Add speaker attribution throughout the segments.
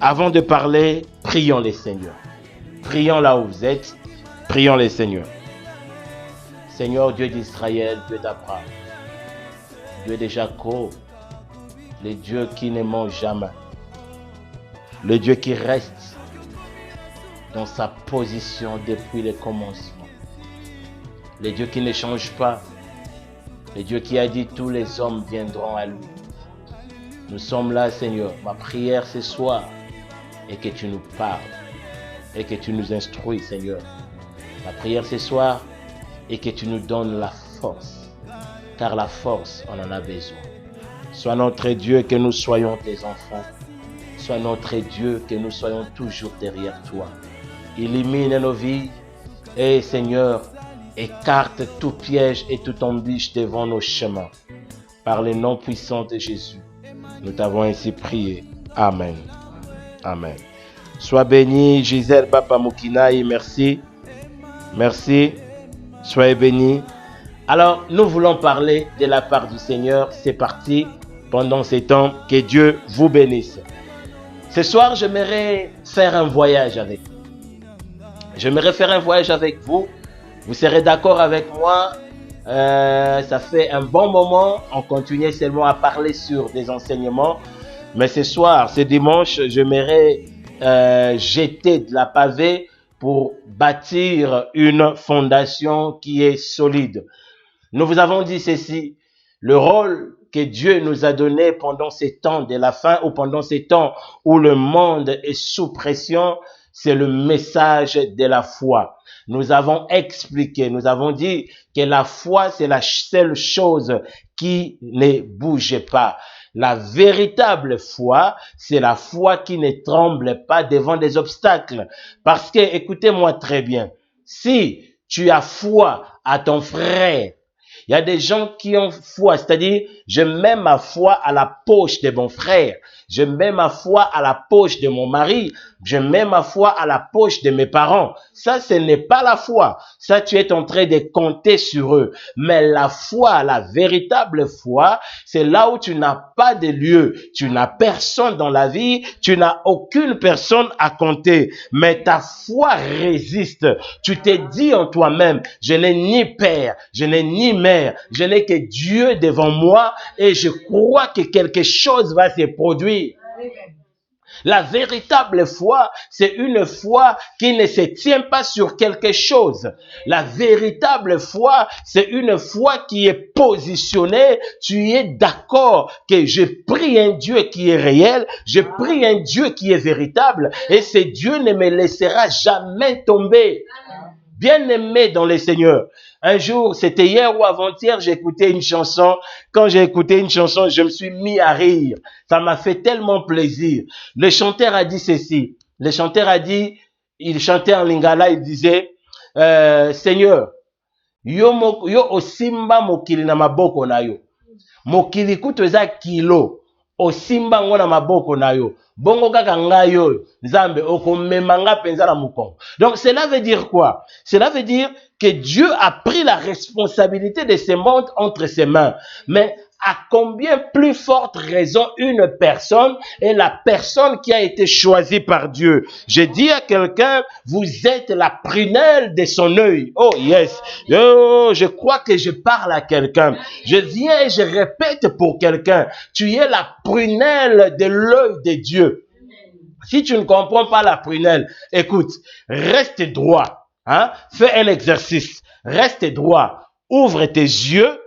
Speaker 1: Avant de parler, prions les Seigneurs. Prions là où vous êtes. Prions les Seigneurs. Seigneur Dieu d'Israël, Dieu d'Abraham, Dieu de Jacob, le Dieu qui ne ment jamais, le Dieu qui reste dans sa position depuis le commencement, le Dieu qui ne change pas, le Dieu qui a dit tous les hommes viendront à lui. Nous sommes là, Seigneur. Ma prière ce soir est que tu nous parles et que tu nous instruis, Seigneur. Ma prière ce soir est que tu nous donnes la force, car la force, on en a besoin. Sois notre Dieu, que nous soyons tes enfants. Sois notre Dieu, que nous soyons toujours derrière toi. Illumine nos vies et Seigneur, écarte tout piège et toute embûche devant nos chemins. Par le nom puissant de Jésus, nous t'avons ainsi prié. Amen. Amen. Sois béni, Gisèle Bapa Mukinaï, merci. Merci. Soyez bénis. Alors, nous voulons parler de la part du Seigneur. C'est parti pendant ces temps. Que Dieu vous bénisse. Ce soir, j'aimerais faire un voyage avec vous. J'aimerais faire un voyage avec vous. Vous serez d'accord avec moi. Ça fait un bon moment. On continuait seulement à parler sur des enseignements. Mais ce soir, ce dimanche, j'aimerais jeter de la pavée pour bâtir une fondation qui est solide. Nous vous avons dit ceci, le rôle que Dieu nous a donné pendant ces temps de la fin ou pendant ces temps où le monde est sous pression, c'est le message de la foi. Nous avons expliqué, nous avons dit que la foi, c'est la seule chose qui ne bouge pas. La véritable foi, c'est la foi qui ne tremble pas devant des obstacles. Parce que, écoutez-moi très bien, si tu as foi à ton frère, il y a des gens qui ont foi, c'est-à-dire, je mets ma foi à la poche de mon frère, je mets ma foi à la poche de mon mari, je mets ma foi à la poche de mes parents. Ça, ce n'est pas la foi. Ça, tu es en train de compter sur eux. Mais la foi, la véritable foi, c'est là où tu n'as pas de lieu, tu n'as personne dans la vie, tu n'as aucune personne à compter. Mais ta foi résiste. Tu t'es dit en toi-même, je n'ai ni père, je n'ai ni mère, je n'ai que Dieu devant moi et je crois que quelque chose va se produire. La véritable foi, c'est une foi qui ne se tient pas sur quelque chose. La véritable foi, c'est une foi qui est positionnée. Tu es d'accord que je prie un Dieu qui est réel, je prie un Dieu qui est véritable et ce Dieu ne me laissera jamais tomber. Bien-aimé dans le Seigneur. Un jour, c'était hier ou avant-hier, j'ai écouté une chanson. Quand j'ai écouté une chanson, je me suis mis à rire. Ça m'a fait tellement plaisir. Le chanteur a dit ceci. Le chanteur a dit, il chantait en lingala, il disait, Seigneur, yo osimba mokili na maboko na yo. Mokili kutu eza kilo. Osimba ngo na maboko na yo. Bongo kaka ngai oyo, Nzambe okomema nga penza na mukongo. Donc cela veut dire quoi? Cela veut dire que Dieu a pris la responsabilité de ce monde entre ses mains. Mais à combien plus forte raison une personne est la personne qui a été choisie par Dieu. Je dis à quelqu'un, vous êtes la prunelle de son œil. Oh yes. Oh, je crois que je parle à quelqu'un. Je viens et je répète pour quelqu'un. Tu es la prunelle de l'œil de Dieu. Si tu ne comprends pas la prunelle, écoute, reste droit. Hein? Fais un exercice. Reste droit. Ouvre tes yeux.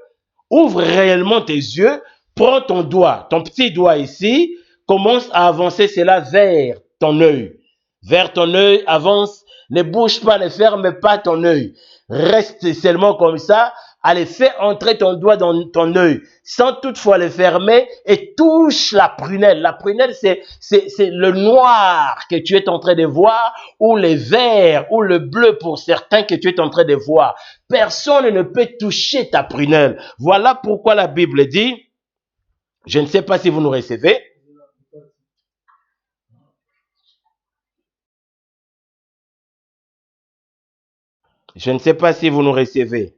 Speaker 1: Ouvre réellement tes yeux, prends ton doigt, ton petit doigt ici, commence à avancer cela vers ton œil. Vers ton œil, avance, ne bouge pas, ne ferme pas ton œil. Reste seulement comme ça, allez, fais entrer ton doigt dans ton œil, sans toutefois le fermer, et touche la prunelle. La prunelle, c'est le noir que tu es en train de voir, ou le vert, ou le bleu pour certains que tu es en train de voir. Personne ne peut toucher ta prunelle. Voilà pourquoi la Bible dit, je ne sais pas si vous nous recevez. Je ne sais pas si vous nous recevez.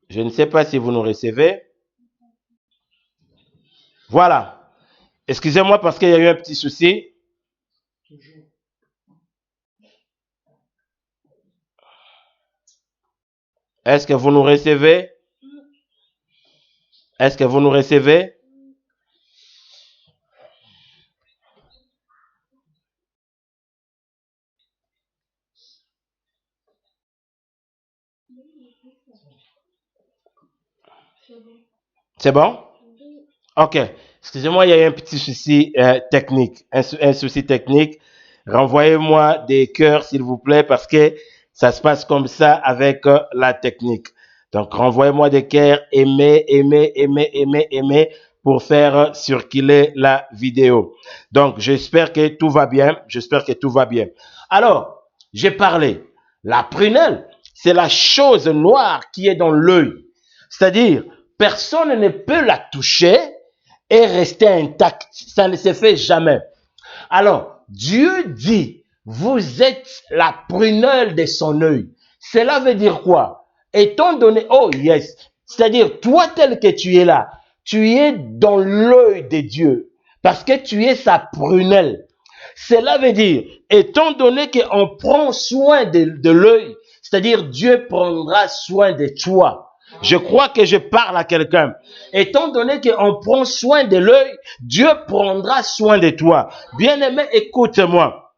Speaker 1: Je ne sais pas si vous nous recevez. Voilà. Excusez-moi parce qu'il y a eu un petit souci. Est-ce que vous nous recevez? Est-ce que vous nous recevez? C'est bon? Ok. Excusez-moi, il y a eu un petit souci technique. Un souci technique. Renvoyez-moi des cœurs, s'il vous plaît, parce que ça se passe comme ça avec la technique. Donc, renvoyez-moi des cœurs, aimez, aimez, aimez, aimez, aimez, pour faire circuler la vidéo. Donc, j'espère que tout va bien. J'espère que tout va bien. Alors, j'ai parlé. La prunelle, c'est la chose noire qui est dans l'œil. C'est-à-dire, personne ne peut la toucher et rester intact. Ça ne se fait jamais. Alors, Dieu dit, vous êtes la prunelle de son œil. Cela veut dire quoi? Étant donné, oh yes, c'est-à-dire toi tel que tu es là, tu es dans l'œil de Dieu parce que tu es sa prunelle. Cela veut dire, étant donné qu'on prend soin de l'œil, c'est-à-dire Dieu prendra soin de toi. Je crois que je parle à quelqu'un. Étant donné qu'on prend soin de l'œil, Dieu prendra soin de toi. Bien-aimé, écoute-moi.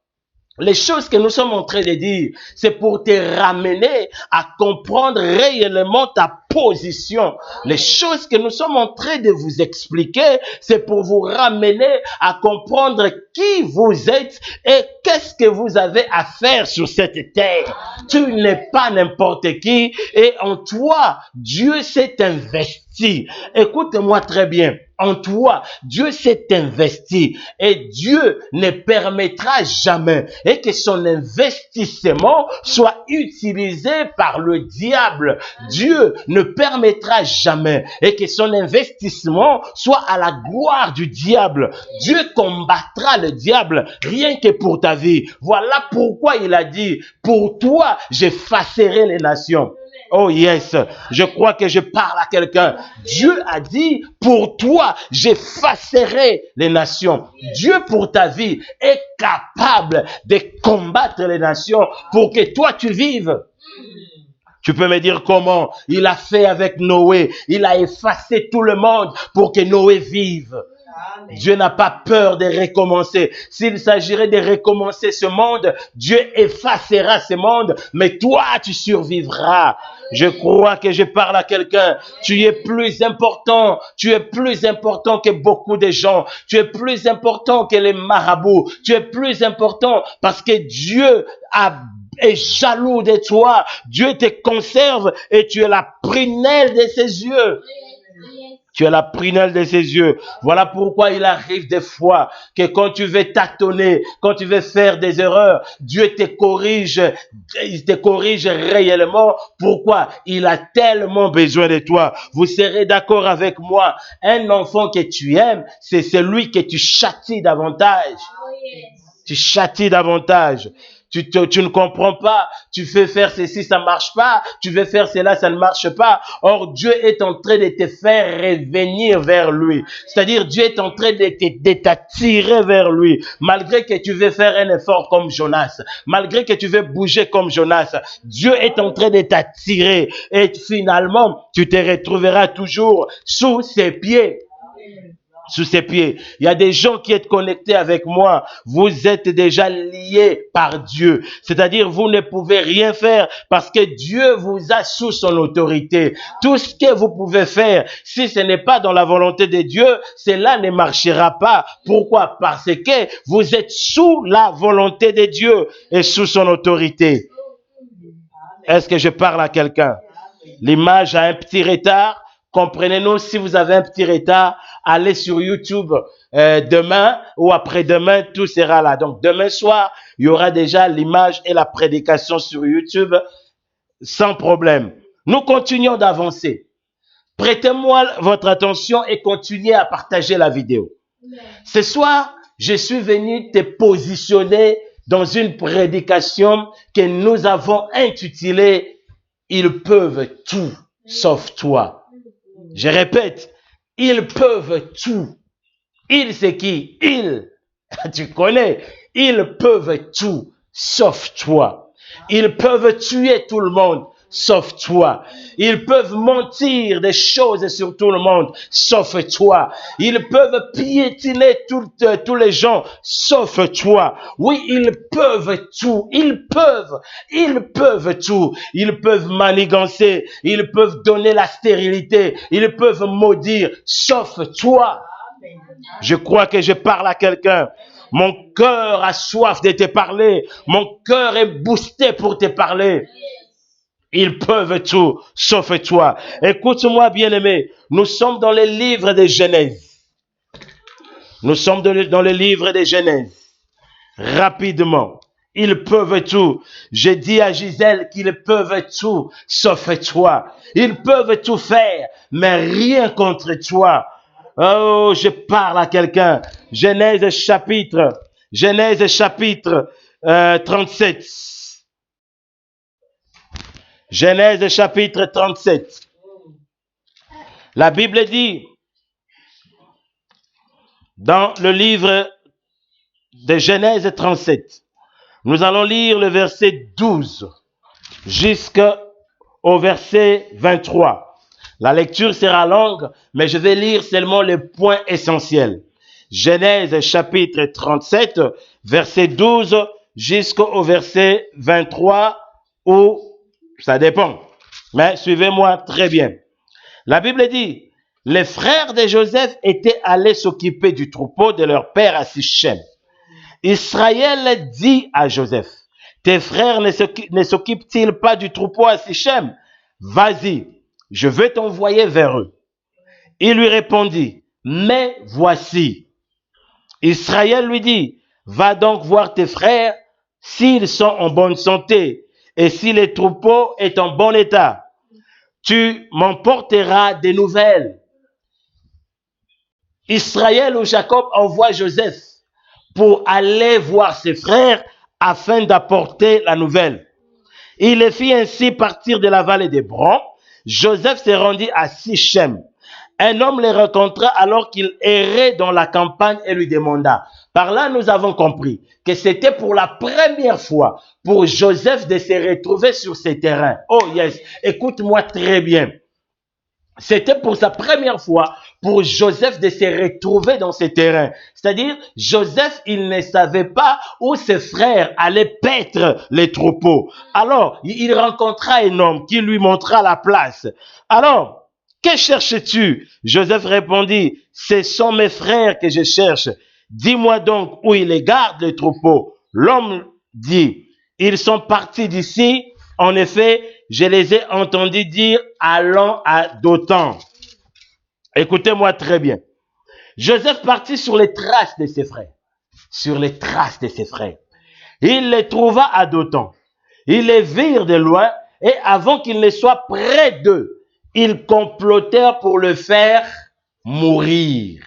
Speaker 1: Les choses que nous sommes en train de dire, c'est pour te ramener à comprendre réellement ta position. Les choses que nous sommes en train de vous expliquer, c'est pour vous ramener à comprendre qui vous êtes et qu'est-ce que vous avez à faire sur cette terre. Tu n'es pas n'importe qui et en toi, Dieu s'est investi. Écoute-moi très bien. En toi, Dieu s'est investi et Dieu ne permettra jamais et que son investissement soit utilisé par le diable. Dieu ne permettra jamais et que son investissement soit à la gloire du diable. Dieu combattra le diable rien que pour ta vie. Voilà pourquoi il a dit, pour toi, j'effacerai les nations. Oh yes, je crois que je parle à quelqu'un. Dieu a dit, pour toi, j'effacerai les nations. Dieu pour ta vie est capable de combattre les nations pour que toi tu vives. Tu peux me dire comment? Il a fait avec Noé. Il a effacé tout le monde pour que Noé vive. Dieu n'a pas peur de recommencer. S'il s'agirait de recommencer ce monde, Dieu effacera ce monde, mais toi, tu survivras. Je crois que je parle à quelqu'un. Tu es plus important. Tu es plus important que beaucoup de gens. Tu es plus important que les marabouts. Tu es plus important parce que Dieu est jaloux de toi. Dieu te conserve et tu es la prunelle de ses yeux. Tu es la prunelle de ses yeux. Voilà pourquoi il arrive des fois que quand tu veux tâtonner, quand tu veux faire des erreurs, Dieu te corrige. Il te corrige réellement. Pourquoi? Il a tellement besoin de toi. Vous serez d'accord avec moi. Un enfant que tu aimes, c'est celui que tu châties davantage. Tu châties davantage. Tu ne comprends pas, tu veux faire ceci, ça ne marche pas, tu veux faire cela, ça ne marche pas. Or, Dieu est en train de te faire revenir vers lui. C'est-à-dire, Dieu est en train de t'attirer vers lui. Malgré que tu veux faire un effort comme Jonas, malgré que tu veux bouger comme Jonas, Dieu est en train de t'attirer. Et finalement, tu te retrouveras toujours sous ses pieds. Sous ses pieds. Il y a des gens qui êtes connectés avec moi. Vous êtes déjà liés par Dieu. C'est-à-dire, vous ne pouvez rien faire parce que Dieu vous a sous son autorité. Tout ce que vous pouvez faire, si ce n'est pas dans la volonté de Dieu, cela ne marchera pas. Pourquoi? Parce que vous êtes sous la volonté de Dieu et sous son autorité. Est-ce que je parle à quelqu'un? L'image a un petit retard. Comprenez-nous, si vous avez un petit retard, allez sur YouTube demain ou après-demain, tout sera là. Donc demain soir, il y aura déjà l'image et la prédication sur YouTube sans problème. Nous continuons d'avancer. Prêtez-moi votre attention et continuez à partager la vidéo. Ce soir, je suis venu te positionner dans une prédication que nous avons intitulée « Ils peuvent tout sauf toi ». Je répète, ils peuvent tout. Il, c'est qui? Il, tu connais, ils peuvent tout, sauf toi. Ils peuvent tuer tout le monde, sauf toi. Ils peuvent mentir des choses sur tout le monde, sauf toi. Ils peuvent piétiner tous les gens, sauf toi. Oui, ils peuvent tout. Ils peuvent tout. Ils peuvent manigancer. Ils peuvent donner la stérilité. Ils peuvent maudire, sauf toi. Je crois que je parle à quelqu'un. Mon cœur a soif de te parler. Mon cœur est boosté pour te parler. Ils peuvent tout, sauf toi. Écoute-moi, bien-aimé. Nous sommes dans le livre de Genèse. Nous sommes dans le livre de Genèse. Rapidement. Ils peuvent tout. J'ai dit à Gisèle qu'ils peuvent tout, sauf toi. Ils peuvent tout faire, mais rien contre toi. Oh, je parle à quelqu'un. Genèse chapitre 37. Genèse chapitre 37. La Bible dit, dans le livre de Genèse 37, nous allons lire le verset 12 jusqu'au verset 23. La lecture sera longue, mais je vais lire seulement les points essentiels. Genèse chapitre 37, verset 12 jusqu'au verset 23, ou ça dépend. Mais suivez-moi très bien. La Bible dit, les frères de Joseph étaient allés s'occuper du troupeau de leur père à Sichem. Israël dit à Joseph, tes frères ne s'occupent-ils pas du troupeau à Sichem? Vas-y, je vais t'envoyer vers eux. Il lui répondit, mais voici. Israël lui dit, va donc voir tes frères s'ils sont en bonne santé et si le troupeau est en bon état. Tu m'emporteras des nouvelles. Israël ou Jacob envoie Joseph pour aller voir ses frères afin d'apporter la nouvelle. Il les fit ainsi partir de la vallée d'Hébron. Joseph se rendit à Sichem. Un homme les rencontra alors qu'il errait dans la campagne et lui demanda. Par là, nous avons compris que c'était pour la première fois pour Joseph de se retrouver sur ces terrains. Oh yes, écoute-moi très bien. C'était pour sa première fois pour Joseph de se retrouver dans ces terrains. C'est-à-dire, Joseph, il ne savait pas où ses frères allaient paître les troupeaux. Alors, il rencontra un homme qui lui montra la place. Alors, que cherches-tu? Joseph répondit, ce sont mes frères que je cherche. Dis-moi donc où ils gardent les troupeaux. L'homme dit, ils sont partis d'ici. En effet, je les ai entendus dire, allons à Dothan. Écoutez-moi très bien. Joseph partit sur les traces de ses frères. Sur les traces de ses frères. Il les trouva à Dothan. Ils les virent de loin et avant qu'ils ne soient près d'eux, ils complotèrent pour le faire mourir.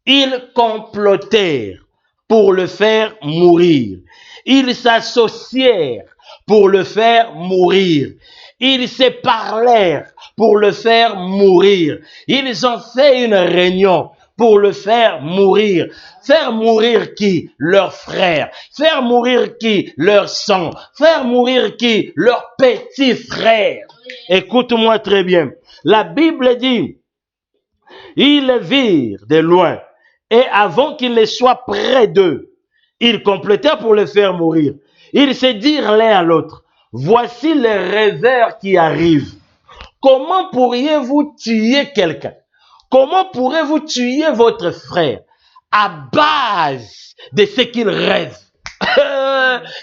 Speaker 1: Ils complotèrent pour le faire mourir. Ils s'associèrent pour le faire mourir. Ils se parlèrent pour le faire mourir. Ils ont fait une réunion pour le faire mourir. Faire mourir qui? Leurs frères. Faire mourir qui? Leur sang. Faire mourir qui? Leurs petits frères. Écoute-moi très bien. La Bible dit, ils les virent de loin et avant qu'ils ne soient près d'eux, ils complétèrent pour le faire mourir. Ils se dirent l'un à l'autre, voici les rêveurs qui arrivent. Comment pourriez-vous tuer quelqu'un? Comment pourrez-vous tuer votre frère à base de ce qu'il rêve?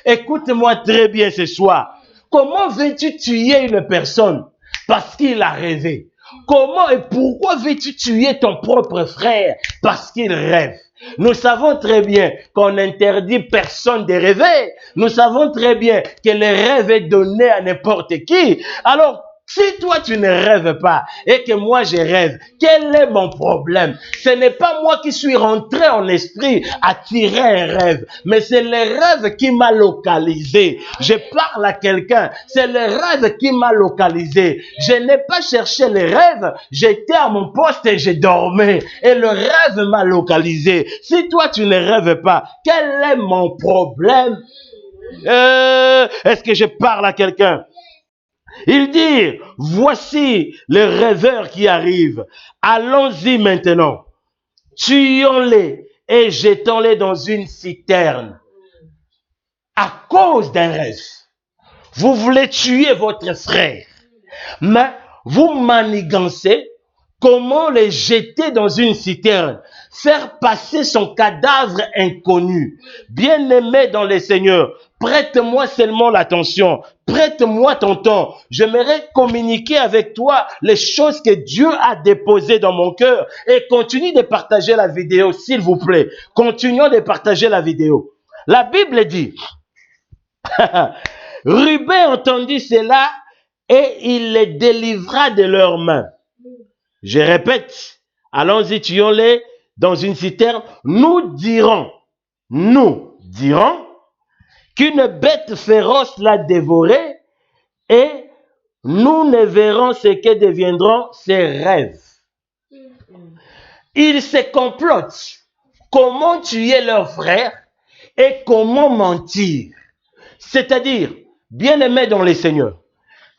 Speaker 1: Écoute-moi très bien ce soir. Comment veux-tu tuer une personne parce qu'il a rêvé? Comment et pourquoi veux-tu tuer ton propre frère parce qu'il rêve? Nous savons très bien qu'on n'interdit personne de rêver. Nous savons très bien que le rêve est donné à n'importe qui. Alors, Si toi tu ne rêves pas et que moi je rêve, quel est mon problème? Ce n'est pas moi qui suis rentré en esprit à tirer un rêve, mais c'est le rêve qui m'a localisé. Je parle à quelqu'un, c'est le rêve qui m'a localisé. Je n'ai pas cherché le rêve, j'étais à mon poste et je dormais et le rêve m'a localisé. Si toi tu ne rêves pas, quel est mon problème? Est-ce que je parle à quelqu'un? Il dit, voici les rêveurs qui arrivent. Allons-y maintenant. Tuons-les et jetons-les dans une citerne. À cause d'un rêve. Vous voulez tuer votre frère. Mais vous manigancez comment les jeter dans une citerne. Faire passer son cadavre inconnu. Bien-aimé dans le Seigneur, prête-moi seulement l'attention. Prête-moi ton temps. J'aimerais communiquer avec toi les choses que Dieu a déposées dans mon cœur. Et continue de partager la vidéo, s'il vous plaît. Continuons de partager la vidéo. La Bible dit, Ruben entendit cela et il les délivra de leurs mains. Je répète, allons-y, tuons-les dans une citerne. Nous dirons qu'une bête féroce l'a dévoré et nous ne verrons ce que deviendront ses rêves. Ils se complotent comment tuer leur frère et comment mentir. C'est-à-dire, bien-aimé dans le Seigneur,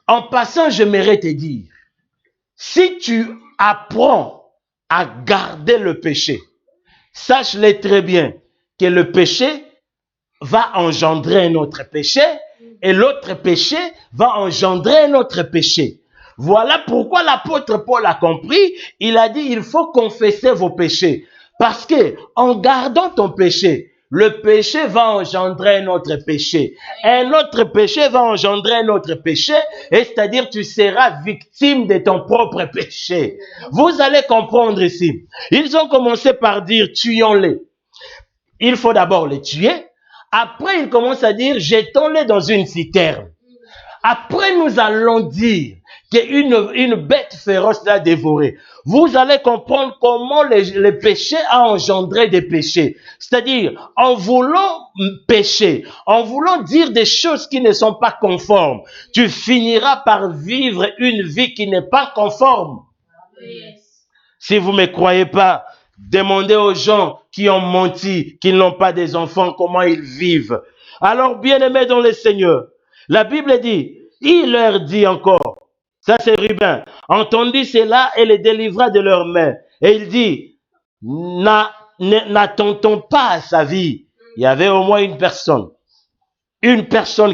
Speaker 1: en passant, j'aimerais te dire, si tu apprends à garder le péché, sache-le très bien que le péché va engendrer un autre péché et l'autre péché va engendrer un autre péché. Voilà pourquoi l'apôtre Paul a compris, il a dit il faut confesser vos péchés parce que en gardant ton péché, le péché va engendrer un autre péché. Un autre péché va engendrer un autre péché, et c'est-à-dire tu seras victime de ton propre péché. Vous allez comprendre ici. Ils ont commencé par dire tuons-les. Il faut d'abord les tuer. Après, ils commencent à dire jetons-les dans une citerne. Après, nous allons dire qu'une bête féroce l'a dévoré. Vous allez comprendre comment le péché a engendré des péchés. C'est-à-dire, en voulant pécher, en voulant dire des choses qui ne sont pas conformes, tu finiras par vivre une vie qui n'est pas conforme. Si vous ne me croyez pas, demandez aux gens qui ont menti, qui n'ont pas des enfants, comment ils vivent. Alors, bien-aimés dans le Seigneur, la Bible dit, il leur dit encore, ça c'est Ruben, entendit cela et les délivra de leurs mains. Et il dit, n'attendons pas à sa vie. Il y avait au moins une personne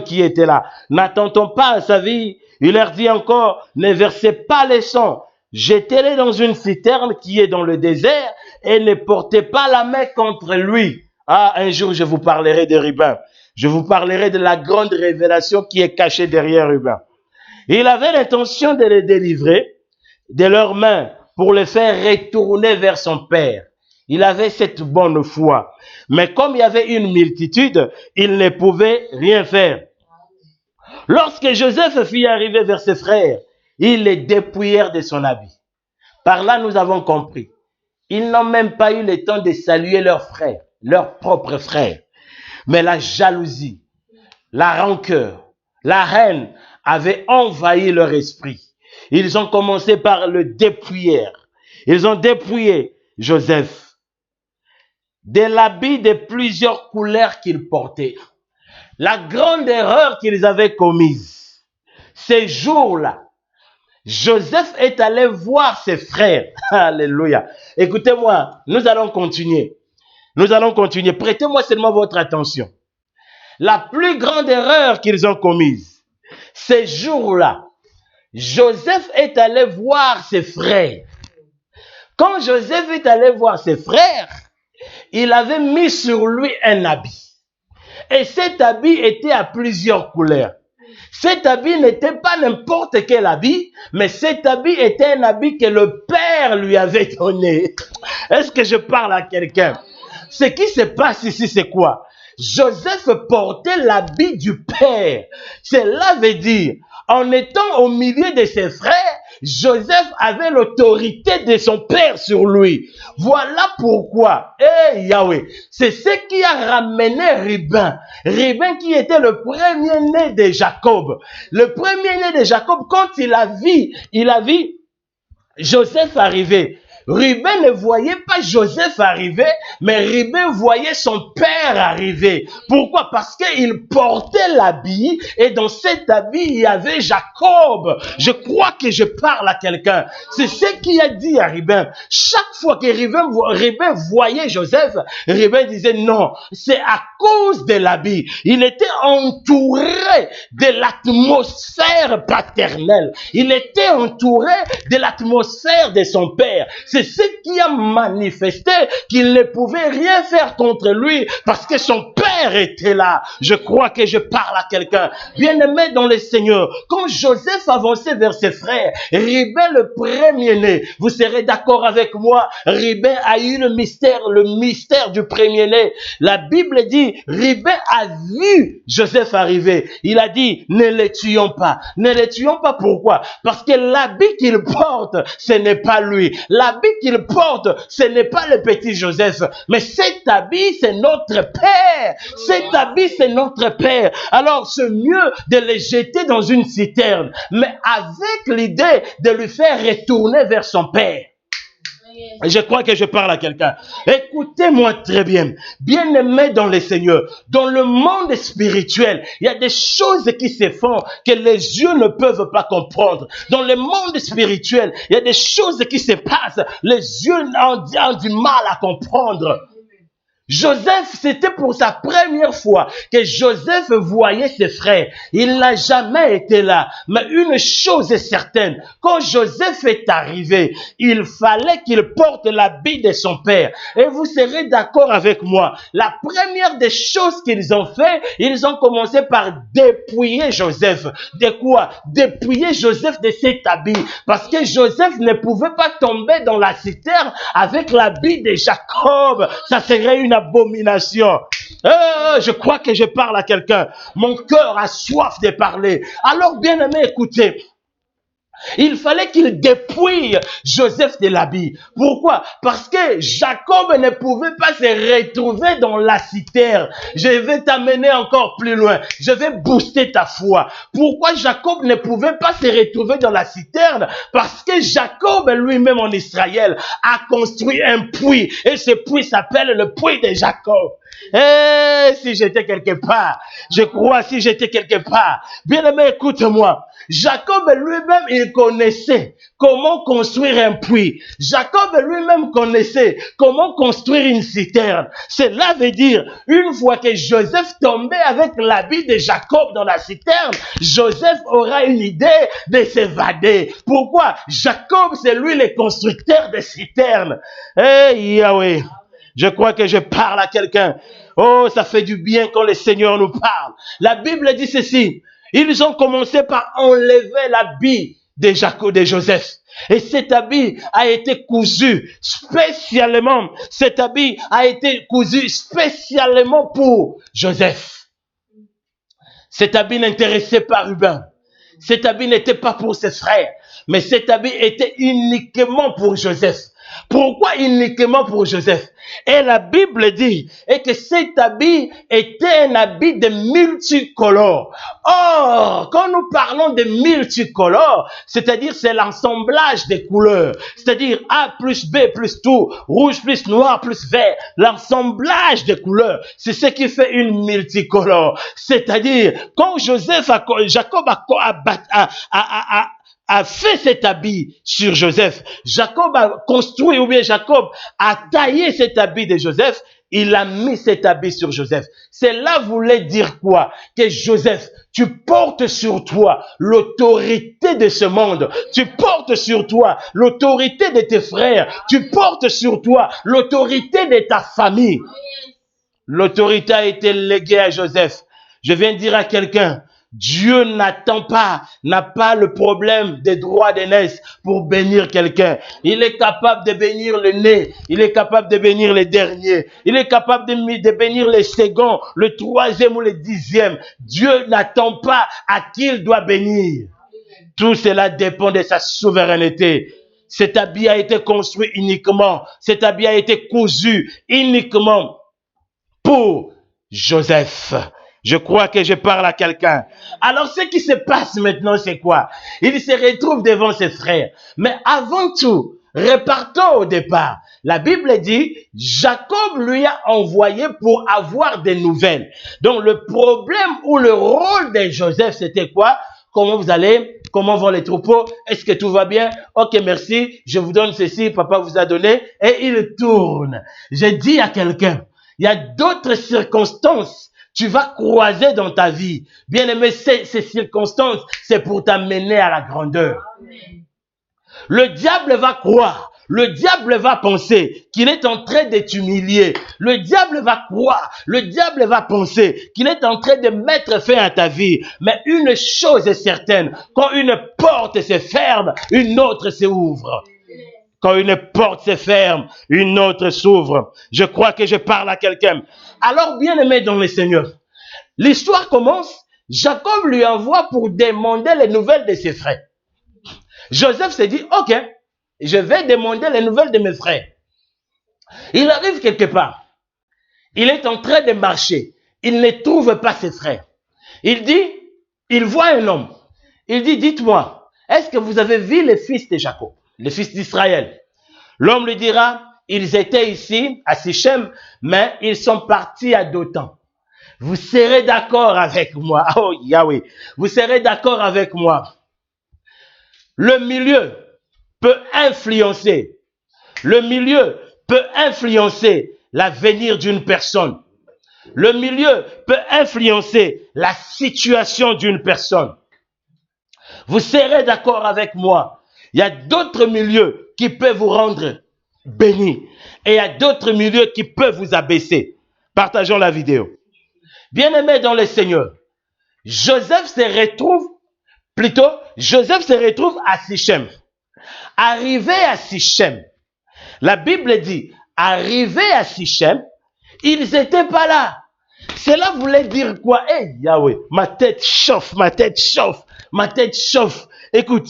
Speaker 1: qui était là. N'attendons pas à sa vie. Il leur dit encore, ne versez pas les sangs. Jetez-les dans une citerne qui est dans le désert et ne portez pas la main contre lui. Ah, un jour je vous parlerai de Ruben. Je vous parlerai de la grande révélation qui est cachée derrière Ruben. Il avait l'intention de les délivrer de leurs mains pour les faire retourner vers son père. Il avait cette bonne foi. Mais comme il y avait une multitude, il ne pouvait rien faire. Lorsque Joseph fit arriver vers ses frères, ils les dépouillèrent de son habit. Par là, nous avons compris. Ils n'ont même pas eu le temps de saluer leurs frères, leurs propres frères. Mais la jalousie, la rancœur, la haine avaient envahi leur esprit. Ils ont commencé par le dépouiller. Ils ont dépouillé Joseph de l'habit de plusieurs couleurs qu'il portait. La grande erreur qu'ils avaient commise, ces jours-là, Joseph est allé voir ses frères. Alléluia. Écoutez-moi, nous allons continuer. Nous allons continuer. Prêtez-moi seulement votre attention. La plus grande erreur qu'ils ont commise, ces jours-là, Joseph est allé voir ses frères. Quand Joseph est allé voir ses frères, il avait mis sur lui un habit. Et cet habit était à plusieurs couleurs. Cet habit n'était pas n'importe quel habit, mais cet habit était un habit que le Père lui avait donné. Est-ce que je parle à quelqu'un? Ce qui se passe ici, c'est quoi? Joseph portait l'habit du père. Cela veut dire, en étant au milieu de ses frères, Joseph avait l'autorité de son père sur lui. Voilà pourquoi, Yahweh, c'est ce qui a ramené Reuben. Reuben qui était le premier-né de Jacob. Le premier-né de Jacob, quand il a vu Joseph arriver. Reuben ne voyait pas Joseph arriver, mais Reuben voyait son père arriver. Pourquoi? Parce qu'il portait l'habit et dans cet habit, il y avait Jacob. Je crois que je parle à quelqu'un. C'est ce qu'il a dit à Reuben. Chaque fois que Reuben voyait Joseph, Reuben disait non, c'est à cause de l'habit. Il était entouré de l'atmosphère paternelle. Il était entouré de l'atmosphère de son père. C'est ce qui a manifesté qu'il ne pouvait rien faire contre lui parce que son père était là. Je crois que je parle à quelqu'un. Bien-aimé dans le Seigneur, quand Joseph avançait vers ses frères, Reuben le premier-né, vous serez d'accord avec moi, Reuben a eu le mystère du premier-né. La Bible dit, Reuben a vu Joseph arriver. Il a dit, ne le tuons pas. Ne le tuons pas, pourquoi? Parce que l'habit qu'il porte, ce n'est pas lui. L'habit qu'il porte, ce n'est pas le petit Joseph, mais cet habit, c'est notre Père. Cet habit, c'est notre Père. Alors, c'est mieux de le jeter dans une citerne, mais avec l'idée de lui faire retourner vers son Père. Je crois que je parle à quelqu'un. Écoutez-moi très bien. Bien-aimé dans le Seigneur, dans le monde spirituel, il y a des choses qui se font que les yeux ne peuvent pas comprendre. Dans le monde spirituel, il y a des choses qui se passent. Les yeux ont du mal à comprendre. Joseph, c'était pour sa première fois que Joseph voyait ses frères. Il n'a jamais été là. Mais une chose est certaine, quand Joseph est arrivé, il fallait qu'il porte l'habit de son père. Et vous serez d'accord avec moi. La première des choses qu'ils ont fait, ils ont commencé par dépouiller Joseph. De quoi? Dépouiller Joseph de cet habit. Parce que Joseph ne pouvait pas tomber dans la citerne avec l'habit de Jacob. Ça serait une abomination. Je crois que je parle à quelqu'un. Mon cœur a soif de parler. Alors, bien aimé, écoutez. Il fallait qu'il dépouille Joseph de l'habit. Pourquoi? Parce que Jacob ne pouvait pas se retrouver dans la citerne. Je vais t'amener encore plus loin. Je vais booster ta foi. Pourquoi Jacob ne pouvait pas se retrouver dans la citerne? Parce que Jacob lui-même en Israël a construit un puits. Et ce puits s'appelle le puits de Jacob. Si j'étais quelque part, je crois si j'étais quelque part. Bien aimé, écoute-moi. Jacob lui-même, il connaissait comment construire un puits. Jacob lui-même connaissait comment construire une citerne. Cela veut dire, une fois que Joseph tombait avec l'habit de Jacob dans la citerne, Joseph aura une idée de s'évader. Pourquoi? Jacob, c'est lui le constructeur de citernes. Yahweh. Je crois que je parle à quelqu'un. Oh, ça fait du bien quand le Seigneur nous parle. La Bible dit ceci. Ils ont commencé par enlever l'habit de Joseph. Et cet habit a été cousu spécialement. Cet habit a été cousu spécialement pour Joseph. Cet habit n'intéressait pas Reuben. Cet habit n'était pas pour ses frères. Mais cet habit était uniquement pour Joseph. Pourquoi uniquement pour Joseph? Et la Bible dit que cet habit était un habit de multicolores. Or, quand nous parlons de multicolores, c'est-à-dire c'est l'assemblage des couleurs. C'est-à-dire A plus B plus tout, rouge plus noir plus vert. L'assemblage des couleurs, c'est ce qui fait une multicolore. C'est-à-dire, quand Jacob a fait cet habit sur Joseph. Jacob a construit, ou bien Jacob a taillé cet habit de Joseph. Il a mis cet habit sur Joseph. Cela voulait dire quoi? Que Joseph, tu portes sur toi l'autorité de ce monde. Tu portes sur toi l'autorité de tes frères. Tu portes sur toi l'autorité de ta famille. L'autorité a été léguée à Joseph. Je viens dire à quelqu'un, Dieu n'a pas le problème des droits d'aînesse pour bénir quelqu'un. Il est capable de bénir le né, il est capable de bénir les derniers, il est capable de bénir les seconds, le troisième ou le dixième. Dieu n'attend pas à qui il doit bénir. Tout cela dépend de sa souveraineté. Cet habit a été construit uniquement, cet habit a été cousu uniquement pour Joseph. Je crois que je parle à quelqu'un. Alors, ce qui se passe maintenant, c'est quoi? Il se retrouve devant ses frères. Mais avant tout, repartons au départ. La Bible dit, Jacob lui a envoyé pour avoir des nouvelles. Donc, le problème ou le rôle de Joseph, c'était quoi? Comment vous allez? Comment vont les troupeaux? Est-ce que tout va bien? Ok, merci. Je vous donne ceci. Papa vous a donné. Et il tourne. J'ai dit à quelqu'un, il y a d'autres circonstances tu vas croiser dans ta vie. Bien aimé, ces circonstances, c'est pour t'amener à la grandeur. Amen. Le diable va croire, le diable va penser qu'il est en train de t'humilier. Le diable va croire, le diable va penser qu'il est en train de mettre fin à ta vie. Mais une chose est certaine, quand une porte se ferme, une autre s'ouvre. Quand une porte se ferme, une autre s'ouvre. Je crois que je parle à quelqu'un. Alors, bien aimé dans le Seigneur, l'histoire commence. Jacob lui envoie pour demander les nouvelles de ses frères. Joseph se dit, ok, je vais demander les nouvelles de mes frères. Il arrive quelque part. Il est en train de marcher. Il ne trouve pas ses frères. Il voit un homme. Il dit, dites-moi, est-ce que vous avez vu les fils de Jacob, les fils d'Israël? L'homme lui dira, ils étaient ici à Sichem, mais ils sont partis à Dothan. Vous serez d'accord avec moi. Oh Yahweh, vous serez d'accord avec moi. Le milieu peut influencer. Le milieu peut influencer l'avenir d'une personne. Le milieu peut influencer la situation d'une personne. Vous serez d'accord avec moi. Il y a d'autres milieux qui peuvent vous rendre bénis. Et il y a d'autres milieux qui peuvent vous abaisser. Partageons la vidéo. Bien-aimé dans le Seigneur, Joseph se retrouve à Sichem. Arrivé à Sichem, la Bible dit, arrivé à Sichem, ils n'étaient pas là. Cela voulait dire quoi? Hey, Yahweh, ma tête chauffe, ma tête chauffe, ma tête chauffe. Écoute,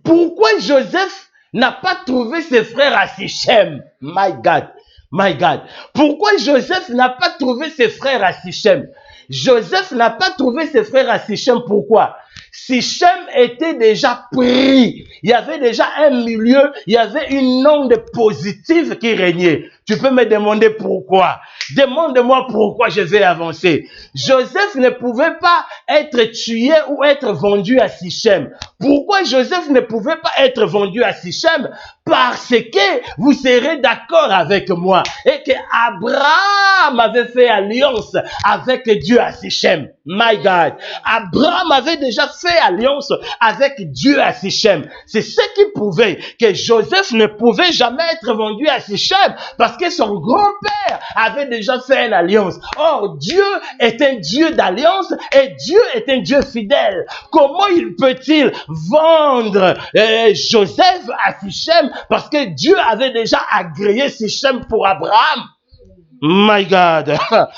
Speaker 1: pourquoi Joseph n'a pas trouvé ses frères à Sichem? My God, my God. Pourquoi Joseph n'a pas trouvé ses frères à Sichem? Joseph n'a pas trouvé ses frères à Sichem. Pourquoi? Sichem était déjà pris. Il y avait déjà un milieu, il y avait une onde positive qui régnait. Tu peux me demander pourquoi? Demande-moi pourquoi je vais avancer. Joseph ne pouvait pas être tué ou être vendu à Sichem. Pourquoi Joseph ne pouvait pas être vendu à Sichem? Parce que vous serez d'accord avec moi et que Abraham avait fait alliance avec Dieu à Sichem. My God. Abraham avait déjà fait alliance avec Dieu à Sichem. C'est ce qui prouvait que Joseph ne pouvait jamais être vendu à Sichem parce que son grand-père avait déjà fait une alliance. Or, Dieu est un Dieu d'alliance et Dieu est un Dieu fidèle. Comment peut-il vendre Joseph à Sichem parce que Dieu avait déjà agréé Sichem pour Abraham? My God,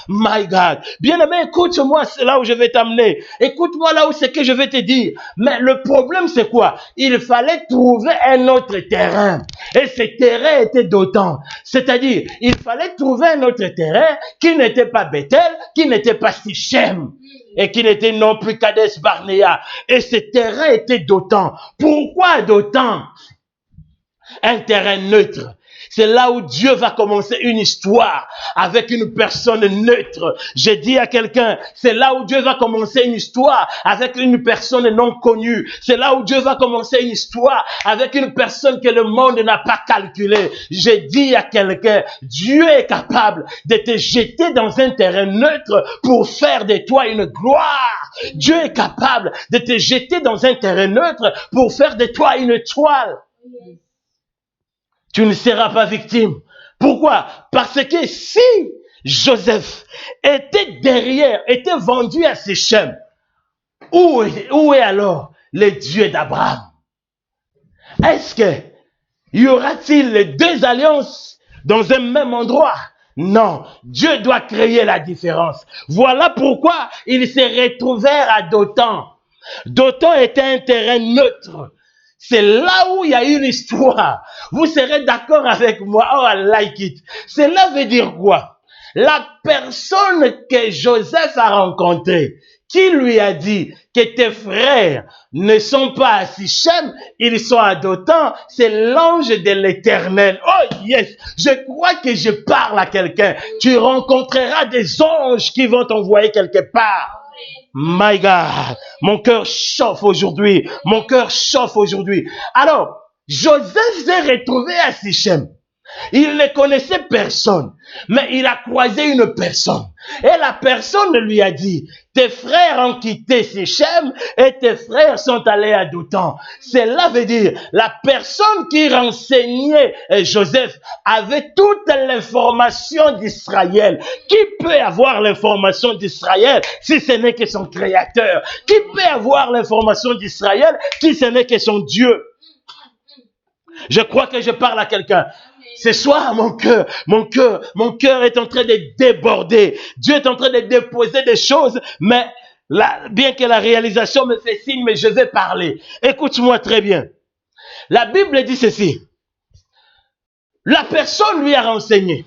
Speaker 1: my God. Bien-aimé, écoute-moi, c'est là où je vais t'amener. Écoute-moi là où c'est que je vais te dire. Mais le problème, c'est quoi? Il fallait trouver un autre terrain. Et ce terrain était Dothan. C'est-à-dire, il fallait trouver un autre terrain qui n'était pas Bethel, qui n'était pas Sichem. Et qui n'était non plus Kades Barnea. Et ce terrain était Dothan. Pourquoi Dothan? Un terrain neutre. C'est là où Dieu va commencer une histoire avec une personne neutre. J'ai dit à quelqu'un, c'est là où Dieu va commencer une histoire avec une personne non connue. C'est là où Dieu va commencer une histoire avec une personne que le monde n'a pas calculée. J'ai dit à quelqu'un, Dieu est capable de te jeter dans un terrain neutre pour faire de toi une gloire. Dieu est capable de te jeter dans un terrain neutre pour faire de toi une étoile. Tu ne seras pas victime. Pourquoi? Parce que si Joseph était vendu à Sichem, Où est alors le Dieu d'Abraham? Est-ce que y aura-t-il les deux alliances dans un même endroit? Non, Dieu doit créer la différence. Voilà pourquoi il s'est retrouvé à Dothan. Dothan était un terrain neutre. C'est là où il y a eu l'histoire. Vous serez d'accord avec moi. Oh, I like it. Cela veut dire quoi? La personne que Joseph a rencontrée, qui lui a dit que tes frères ne sont pas à Sichem, ils sont à Dothan, c'est l'ange de l'Éternel. Oh yes, je crois que je parle à quelqu'un. Tu rencontreras des anges qui vont t'envoyer quelque part. My God, mon cœur chauffe aujourd'hui. Mon cœur chauffe aujourd'hui. Alors, Joseph s'est retrouvé à Sichem. Il ne connaissait personne, mais il a croisé une personne. Et la personne lui a dit, tes frères ont quitté Sichem et tes frères sont allés à Dothan. Cela veut dire, la personne qui renseignait Joseph avait toute l'information d'Israël. Qui peut avoir l'information d'Israël si ce n'est que son Créateur? Qui peut avoir l'information d'Israël si ce n'est que son Dieu? Je crois que je parle à quelqu'un. Ce soir, mon cœur est en train de déborder. Dieu est en train de déposer des choses, mais bien que la réalisation me fait signe, mais je vais parler. Écoute-moi très bien. La Bible dit ceci. La personne lui a renseigné.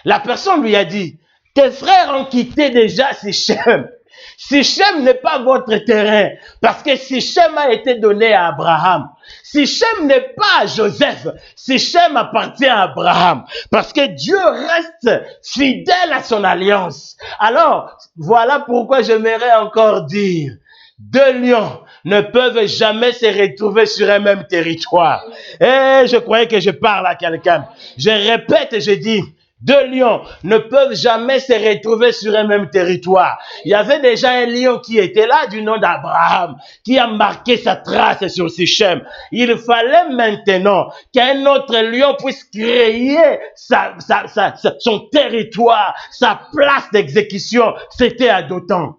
Speaker 1: La personne lui a dit, tes frères ont quitté déjà Sichem. Sichem n'est pas votre terrain, parce que Sichem a été donné à Abraham. Sichem n'est pas à Joseph. Sichem appartient à Abraham, parce que Dieu reste fidèle à son alliance. Alors, voilà pourquoi j'aimerais encore dire, deux lions ne peuvent jamais se retrouver sur un même territoire. Et je croyais que je parle à quelqu'un. Je répète et je dis, deux lions ne peuvent jamais se retrouver sur un même territoire. Il y avait déjà un lion qui était là du nom d'Abraham, qui a marqué sa trace sur Sichem. Il fallait maintenant qu'un autre lion puisse créer son territoire, sa place d'exécution. C'était à Dothan.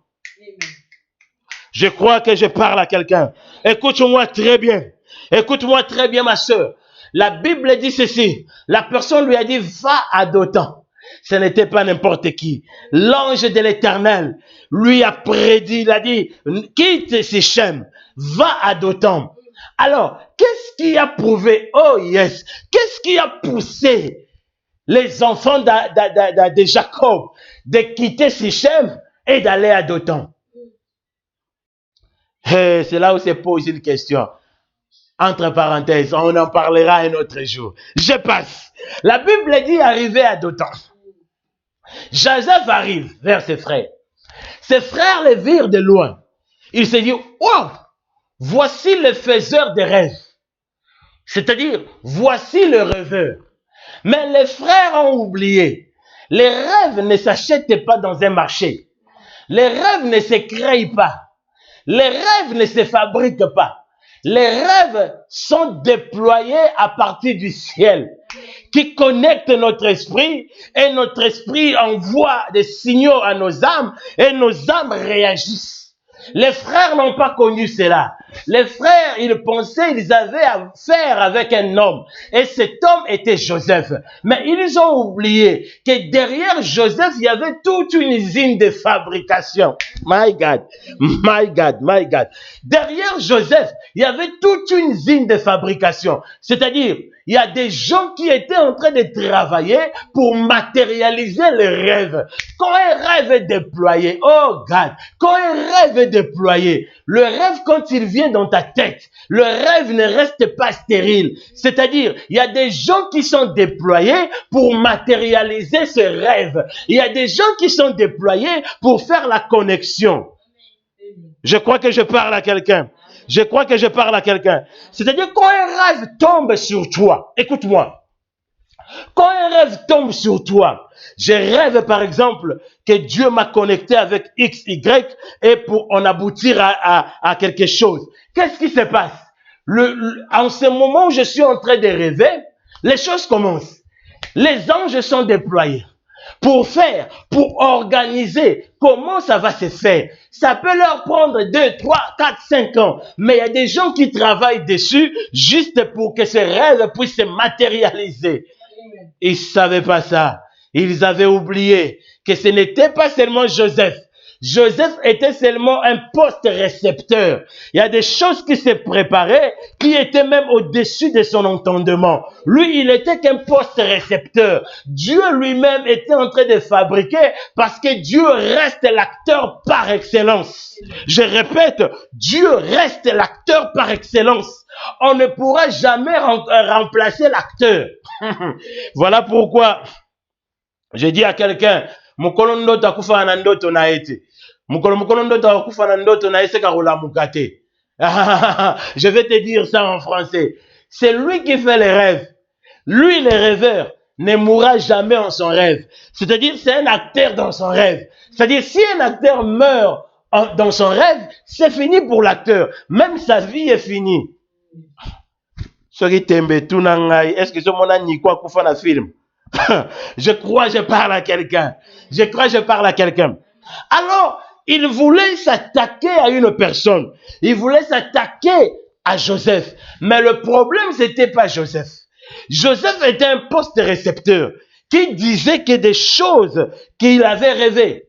Speaker 1: Je crois que je parle à quelqu'un. Écoute-moi très bien. Écoute-moi très bien, ma soeur. La Bible dit ceci. La personne lui a dit, va à Dothan. Ce n'était pas n'importe qui. L'ange de l'Éternel lui a prédit, il a dit, quitte Sichem, va à Dothan. Alors, qu'est-ce qui a prouvé, oh yes, qu'est-ce qui a poussé les enfants de Jacob de quitter Sichem et d'aller à Dothan? C'est là où se pose une question. Entre parenthèses, on en parlera un autre jour. Je passe. La Bible dit arriver à Dothan. Joseph arrive vers ses frères. Ses frères les virent de loin. Il se dit, wow, voici le faiseur de rêves. C'est-à-dire, voici le rêveur. Mais les frères ont oublié. Les rêves ne s'achètent pas dans un marché. Les rêves ne se créent pas. Les rêves ne se fabriquent pas. Les rêves sont déployés à partir du ciel, qui connectent notre esprit, et notre esprit envoie des signaux à nos âmes, et nos âmes réagissent. Les frères n'ont pas connu cela. Les frères, ils pensaient qu'ils avaient affaire avec un homme. Et cet homme était Joseph. Mais ils ont oublié que derrière Joseph, il y avait toute une usine de fabrication. My God, my God, my God. Derrière Joseph, il y avait toute une usine de fabrication. C'est-à-dire, il y a des gens qui étaient en train de travailler pour matérialiser le rêve. Quand un rêve est déployé, oh God, quand un rêve est déployé, le rêve quand il vient dans ta tête, le rêve ne reste pas stérile. C'est-à-dire, il y a des gens qui sont déployés pour matérialiser ce rêve. Il y a des gens qui sont déployés pour faire la connexion. Je crois que je parle à quelqu'un. Je crois que je parle à quelqu'un. C'est-à-dire, quand un rêve tombe sur toi, écoute-moi. Quand un rêve tombe sur toi, je rêve par exemple que Dieu m'a connecté avec X, Y et pour en aboutir à quelque chose. Qu'est-ce qui se passe? En ce moment où je suis en train de rêver, les choses commencent. Les anges sont déployés. pour faire, pour organiser. Comment ça va se faire? Ça peut leur prendre 2, 3, 4, 5 ans. Mais il y a des gens qui travaillent dessus juste pour que ces rêves puissent se matérialiser. Ils ne savaient pas ça. Ils avaient oublié que ce n'était pas seulement Joseph. Joseph était seulement un poste-récepteur. Il y a des choses qui se préparaient, qui étaient même au-dessus de son entendement. Lui, il était qu'un poste-récepteur. Dieu lui-même était en train de fabriquer parce que Dieu reste l'acteur par excellence. Je répète, Dieu reste l'acteur par excellence. On ne pourra jamais remplacer l'acteur. Voilà pourquoi je dis à quelqu'un, mukolo ndoto akufa na ndoto na ete. Mukolo ndoto akufa na ndoto na ese karola mukate. Je vais te dire ça en français. C'est lui qui fait les rêves. Lui, le rêveur, ne mourra jamais en son rêve. C'est-à-dire, c'est un acteur dans son rêve. C'est-à-dire, si un acteur meurt dans son rêve, c'est fini pour l'acteur. Même sa vie est finie. Est-ce que ce monde a ni quoi kufa na film? Je crois que je parle à quelqu'un. Je crois que je parle à quelqu'un. Alors, il voulait s'attaquer à une personne. Il voulait s'attaquer à Joseph. Mais le problème, c'était pas Joseph. Joseph était un poste-récepteur qui disait que des choses qu'il avait rêvées,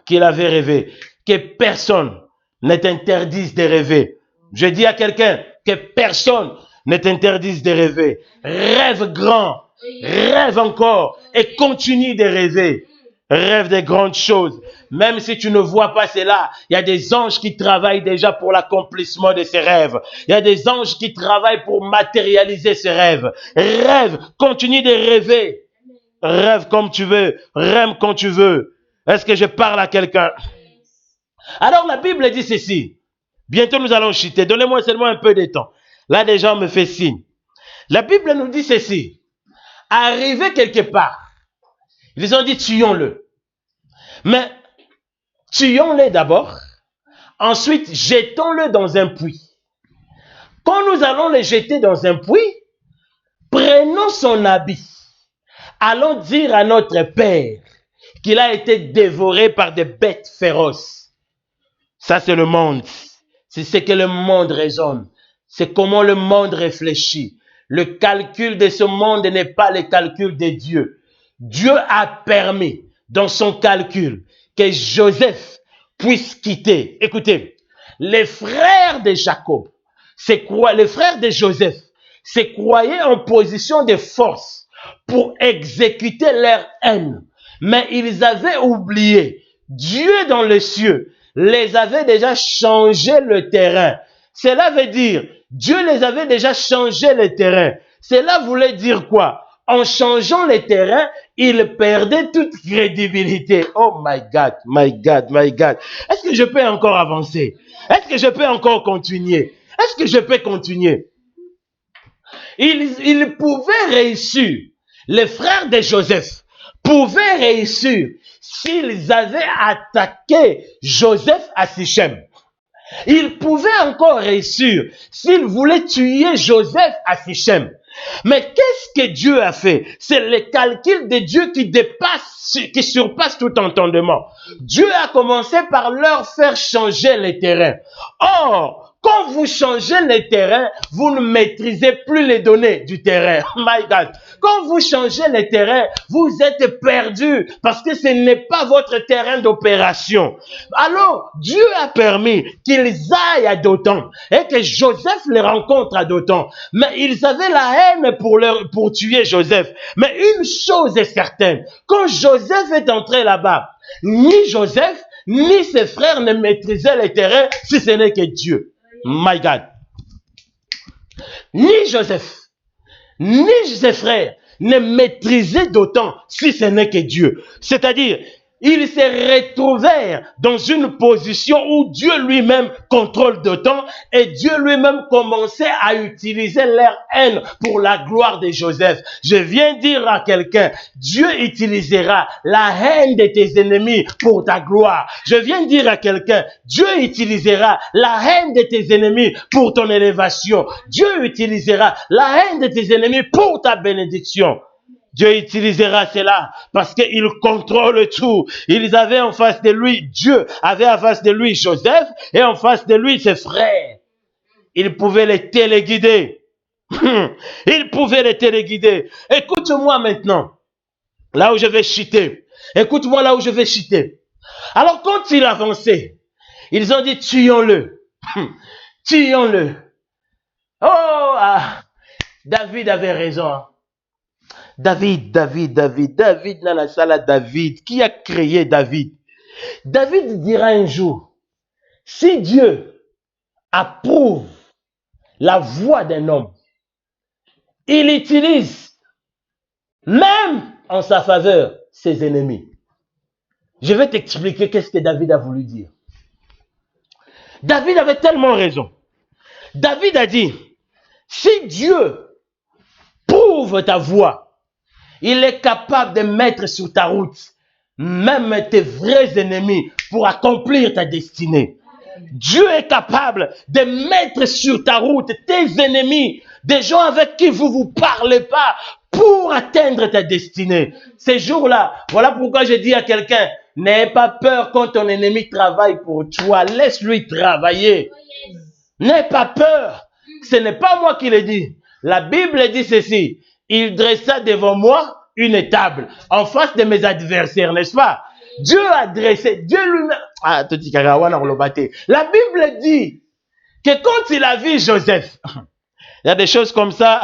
Speaker 1: que personne ne t'interdise de rêver. Je dis à quelqu'un que personne ne t'interdise de rêver. Rêve grand. Rêve encore et continue de rêver. Rêve des grandes choses. Même si tu ne vois pas cela, il y a des anges qui travaillent déjà pour l'accomplissement de ces rêves. Il y a des anges qui travaillent pour matérialiser ces rêves. Rêve, continue de rêver. Rêve comme tu veux, rêve quand tu veux. Est-ce que je parle à quelqu'un? Alors la Bible dit ceci. Bientôt nous allons chuter. Donnez-moi seulement un peu de temps. Là, des gens me font signe. La Bible nous dit ceci. Arrivé quelque part, ils ont dit tuons-le. Mais tuons-le d'abord. Ensuite, jetons-le dans un puits. Quand nous allons le jeter dans un puits, prenons son habit. Allons dire à notre père qu'il a été dévoré par des bêtes féroces. Ça, c'est le monde. C'est ce que le monde raisonne. C'est comment le monde réfléchit. Le calcul de ce monde n'est pas le calcul de Dieu. Dieu a permis, dans son calcul, que Joseph puisse quitter. Écoutez, les frères de Jacob, les frères de Joseph, se croyaient en position de force pour exécuter leur haine. Mais ils avaient oublié, Dieu dans les cieux les avait déjà changé le terrain. Cela veut dire, Dieu les avait déjà changé le terrain. Cela voulait dire quoi? En changeant les terrains, ils perdaient toute crédibilité. Oh my God, my God, my God. Est-ce que je peux encore avancer? Est-ce que je peux encore continuer? Est-ce que je peux continuer? Ils pouvaient réussir. Les frères de Joseph pouvaient réussir s'ils avaient attaqué Joseph à Sichem. Ils pouvaient encore réussir s'ils voulaient tuer Joseph à Sichem. Mais qu'est-ce que Dieu a fait? C'est le calcul de Dieu qui surpasse tout entendement. Dieu a commencé par leur faire changer les terrains. Or, quand vous changez les terrains, vous ne maîtrisez plus les données du terrain. My God. Quand vous changez les terrains, vous êtes perdu parce que ce n'est pas votre terrain d'opération. Alors, Dieu a permis qu'ils aillent à Dothan et que Joseph les rencontre à Dothan. Mais ils avaient la haine pour tuer Joseph. Mais une chose est certaine, quand Joseph est entré là-bas, ni Joseph, ni ses frères ne maîtrisaient les terrains si ce n'est que Dieu. My God. Ni Joseph, ni ses frères ne maîtrisaient d'autant si ce n'est que Dieu. C'est-à-dire, ils se retrouvèrent dans une position où Dieu lui-même contrôle d'autant et Dieu lui-même commençait à utiliser leur haine pour la gloire de Joseph. Je viens dire à quelqu'un, Dieu utilisera la haine de tes ennemis pour ta gloire. Je viens dire à quelqu'un, Dieu utilisera la haine de tes ennemis pour ton élévation. Dieu utilisera la haine de tes ennemis pour ta bénédiction. Dieu utilisera cela parce qu'il contrôle tout. Ils avaient en face de lui, Dieu avait en face de lui Joseph et en face de lui ses frères. Il pouvait les téléguider. Il pouvait les téléguider. Écoute-moi maintenant, là où je vais chuter. Écoute-moi là où je vais chuter. Alors quand il avançait, ils ont dit tuons-le. Tuons-le. Oh, David avait raison. David, Nana Sala David. Qui a créé David? David dira un jour, si Dieu approuve la voix d'un homme, il utilise même en sa faveur ses ennemis. Je vais t'expliquer qu'est-ce que David a voulu dire. David avait tellement raison. David a dit, si Dieu prouve ta voix, il est capable de mettre sur ta route même tes vrais ennemis pour accomplir ta destinée. Dieu est capable de mettre sur ta route tes ennemis, des gens avec qui vous ne vous parlez pas, pour atteindre ta destinée. Ces jours-là, voilà pourquoi je dis à quelqu'un, n'aie pas peur quand ton ennemi travaille pour toi, laisse-lui travailler. N'aie pas peur, ce n'est pas moi qui le dis. La Bible dit ceci, il dressa devant moi une table en face de mes adversaires, n'est-ce pas? Dieu a dressé, Dieu lui-même. La Bible dit que quand il a vu Joseph, il y a des choses comme ça,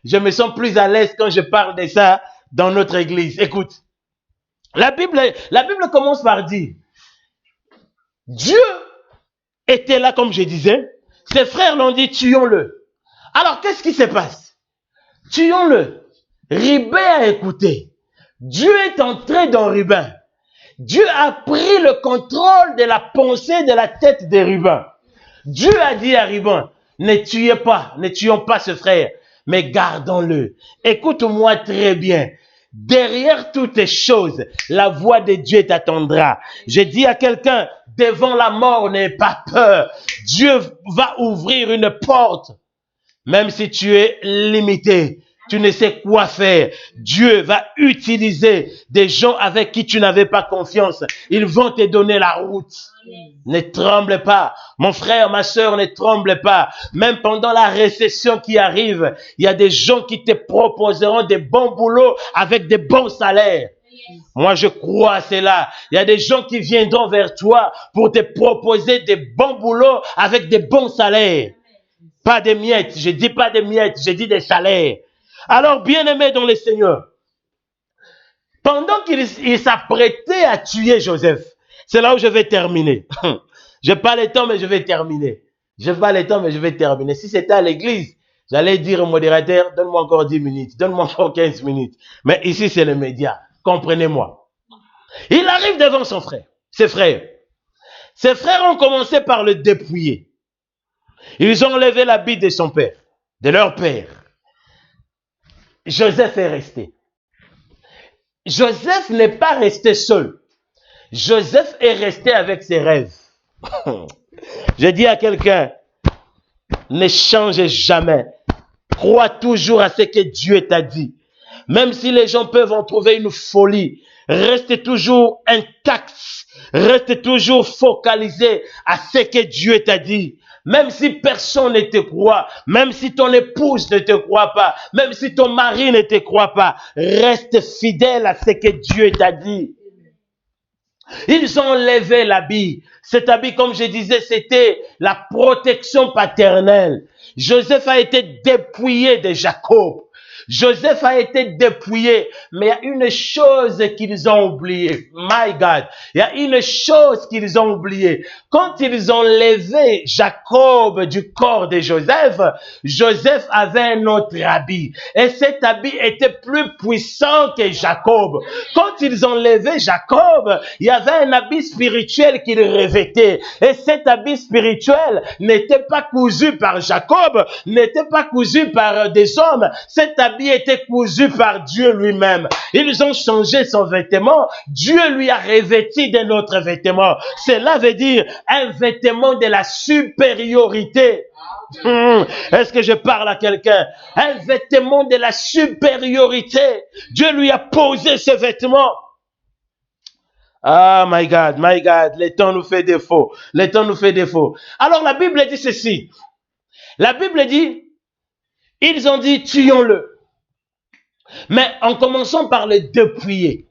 Speaker 1: je me sens plus à l'aise quand je parle de ça dans notre église. Écoute, la Bible commence par dire, Dieu était là comme je disais, ses frères l'ont dit, tuons-le. Alors qu'est-ce qui se passe? Tuons-le. Ribin a écouté. Dieu est entré dans Ribin. Dieu a pris le contrôle de la pensée de la tête de Ribin. Dieu a dit à Ribin, ne tuons pas ce frère, mais gardons-le. Écoute-moi très bien. Derrière toutes les choses, la voix de Dieu t'attendra. Je dis à quelqu'un, devant la mort, n'aie pas peur. Dieu va ouvrir une porte. Même si tu es limité, tu ne sais quoi faire. Dieu va utiliser des gens avec qui tu n'avais pas confiance. Ils vont te donner la route. Ne tremble pas. Mon frère, ma soeur, ne tremble pas. Même pendant la récession qui arrive, il y a des gens qui te proposeront des bons boulots avec des bons salaires. Moi, je crois à cela. Il y a des gens qui viendront vers toi pour te proposer des bons boulots avec des bons salaires. Pas des miettes. Je dis pas des miettes, je dis des salaires. Alors, bien-aimé dans le Seigneur, pendant qu'il s'apprêtait à tuer Joseph, c'est là où je vais terminer. Je n'ai pas le temps, mais je vais terminer. Si c'était à l'église, j'allais dire au modérateur, donne-moi encore 10 minutes, donne-moi encore 15 minutes. Mais ici, c'est les médias. Comprenez-moi. Il arrive devant son frère, ses frères. Ses frères ont commencé par le dépouiller. Ils ont enlevé l'habit de son père, de leur père. Joseph est resté. Joseph n'est pas resté seul. Joseph est resté avec ses rêves. Je dis à quelqu'un, ne change jamais. Crois toujours à ce que Dieu t'a dit. Même si les gens peuvent en trouver une folie, reste toujours intact. Reste toujours focalisé à ce que Dieu t'a dit. Même si personne ne te croit, même si ton épouse ne te croit pas, même si ton mari ne te croit pas, reste fidèle à ce que Dieu t'a dit. Ils ont enlevé l'habit. Cet habit, comme je disais, c'était la protection paternelle. Joseph a été dépouillé de Jacob. Joseph a été dépouillé, mais il y a une chose qu'ils ont oubliée. My God, il y a une chose qu'ils ont oubliée. Quand ils ont levé Jacob du corps de Joseph, Joseph avait un autre habit. Et cet habit était plus puissant que Jacob. Quand ils ont levé Jacob, il y avait un habit spirituel qu'il revêtait. Et cet habit spirituel n'était pas cousu par Jacob, n'était pas cousu par des hommes. Cet habit était cousu par Dieu lui-même. Ils ont changé son vêtement. Dieu lui a revêti d'un autre vêtement. Cela veut dire un vêtement de la supériorité. Est-ce que je parle à quelqu'un? Un vêtement de la supériorité. Dieu lui a posé ce vêtement. Ah, my God, le temps nous fait défaut. Le temps nous fait défaut. Alors la Bible dit ceci. La Bible dit, ils ont dit, tuons-le. Mais en commençant par le dépouiller,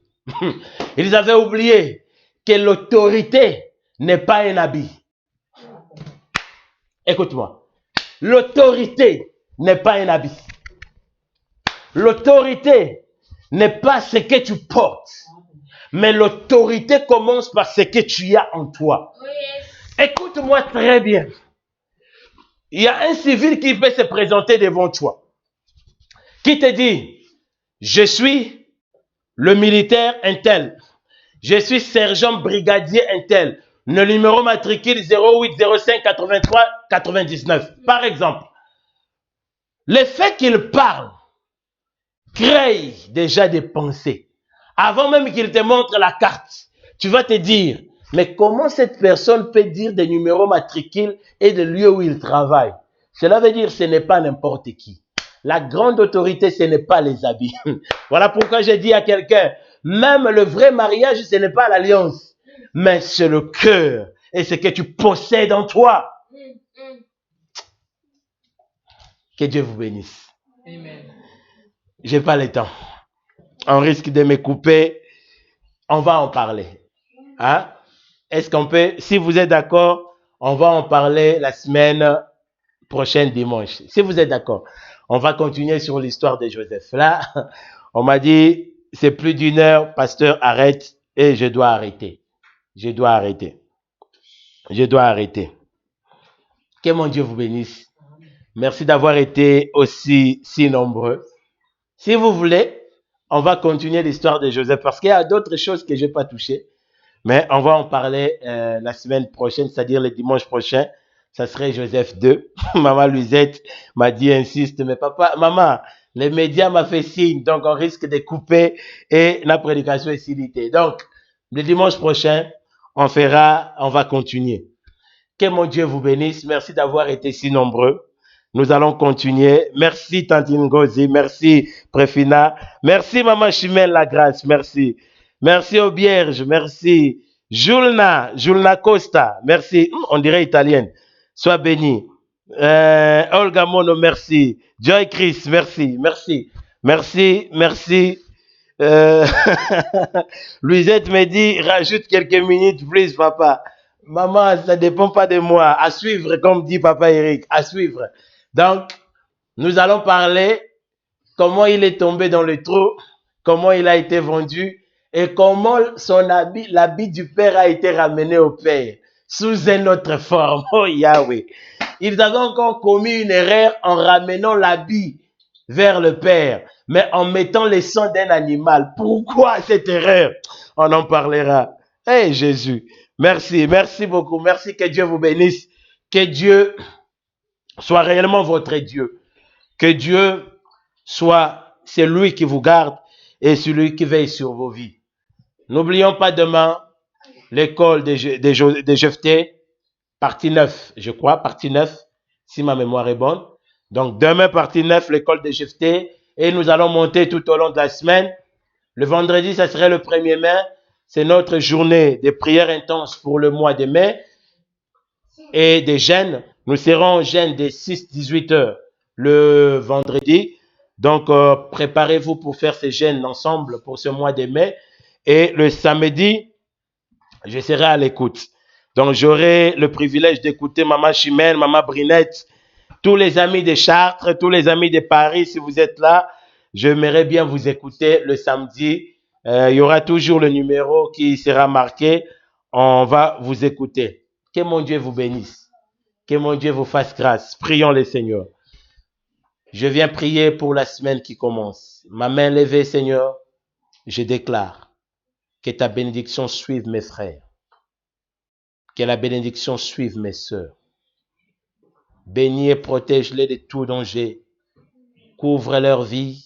Speaker 1: ils avaient oublié que l'autorité n'est pas un habit. Écoute-moi. L'autorité n'est pas un habit. L'autorité n'est pas ce que tu portes. Mais l'autorité commence par ce que tu as en toi. Écoute-moi très bien. Il y a un civil qui peut se présenter devant toi. Qui te dit, je suis le militaire un tel. Je suis sergent brigadier un tel. Le numéro matricule 0805 83 99. Par exemple, le fait qu'il parle crée déjà des pensées. Avant même qu'il te montre la carte, tu vas te dire, mais comment cette personne peut dire des numéros matricules et des lieux où il travaille? Cela veut dire que ce n'est pas n'importe qui. La grande autorité, ce n'est pas les habits. Voilà pourquoi j'ai dit à quelqu'un, même le vrai mariage, ce n'est pas l'alliance, mais c'est le cœur et ce que tu possèdes en toi. Que Dieu vous bénisse. Amen. J'ai pas le temps. On risque de me couper. On va en parler. Hein? Est-ce qu'on peut, si vous êtes d'accord, on va en parler la semaine prochaine, dimanche. Si vous êtes d'accord, on va continuer sur l'histoire de Joseph. Là, on m'a dit, c'est plus d'une heure, pasteur, arrête, et je dois arrêter. Je dois arrêter. Que mon Dieu vous bénisse. Merci d'avoir été aussi si nombreux. Si vous voulez, on va continuer l'histoire de Joseph parce qu'il y a d'autres choses que je n'ai pas touchées. Mais on va en parler la semaine prochaine, c'est-à-dire le dimanche prochain. Ça serait Joseph 2. Maman Luisette m'a dit, insiste, mais papa, maman, les médias m'ont fait signe, donc on risque de couper et la prédication est silitée. Donc, le dimanche prochain, on va continuer. Que mon Dieu vous bénisse. Merci d'avoir été si nombreux. Nous allons continuer. Merci Tantine Ngozi. Merci Préfina. Merci Maman Chimène Lagrâce. Merci. Merci Aubierge. Merci. Julna Costa. Merci. On dirait italienne. Sois béni. Olga Mono, merci. Joy Chris, merci. Louisette me dit, rajoute quelques minutes, please, papa. Maman, ça ne dépend pas de moi. À suivre, comme dit papa Eric, à suivre. Donc, nous allons parler comment il est tombé dans le trou, comment il a été vendu et comment son habit, l'habit du père a été ramené au père sous une autre forme. Oh Yahweh. Ils avaient encore commis une erreur en ramenant l'habit vers le père, mais en mettant le sang d'un animal. Pourquoi cette erreur? On en parlera. Hey Jésus, merci beaucoup. Merci, que Dieu vous bénisse. Que Dieu soit réellement votre Dieu. Que Dieu soit celui qui vous garde et celui qui veille sur vos vies. N'oublions pas demain l'école de Jephthé, partie 9, je crois, partie 9, si ma mémoire est bonne. Donc demain, partie 9, l'école de Jephthé, et nous allons monter tout au long de la semaine. Le vendredi, ça serait le 1er mai. C'est notre journée de prière intense pour le mois de mai et des jeûnes. Nous serons en jeûne des 6-18 heures le vendredi. Donc, préparez-vous pour faire ces jeûnes ensemble pour ce mois de mai. Et le samedi, je serai à l'écoute. Donc, j'aurai le privilège d'écouter Maman Chimène, Maman Brinette, tous les amis de Chartres, tous les amis de Paris, si vous êtes là, j'aimerais bien vous écouter le samedi. Il y aura toujours le numéro qui sera marqué. On va vous écouter. Que mon Dieu vous bénisse. Que mon Dieu vous fasse grâce. Prions le Seigneur. Je viens prier pour la semaine qui commence. Ma main levée, Seigneur, je déclare que ta bénédiction suive mes frères. Que la bénédiction suive mes sœurs. Bénis et protège-les de tout danger. Couvre leur vie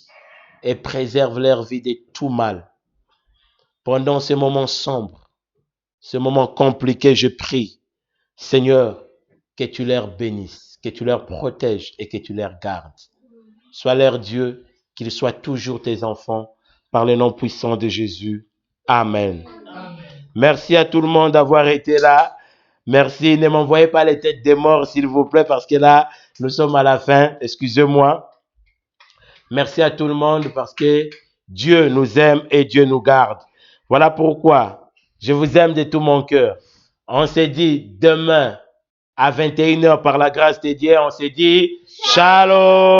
Speaker 1: et préserve leur vie de tout mal. Pendant ce moment sombre, ce moment compliqué, je prie, Seigneur, que tu leur bénisses, que tu leur protèges et que tu les gardes. Sois leur Dieu, qu'ils soient toujours tes enfants, par le nom puissant de Jésus. Amen. Merci à tout le monde d'avoir été là. Merci, ne m'envoyez pas les têtes des morts, s'il vous plaît, parce que là, nous sommes à la fin. Excusez-moi. Merci à tout le monde parce que Dieu nous aime et Dieu nous garde. Voilà pourquoi je vous aime de tout mon cœur. On se dit demain à 21h par la grâce de Dieu. On se dit shalom.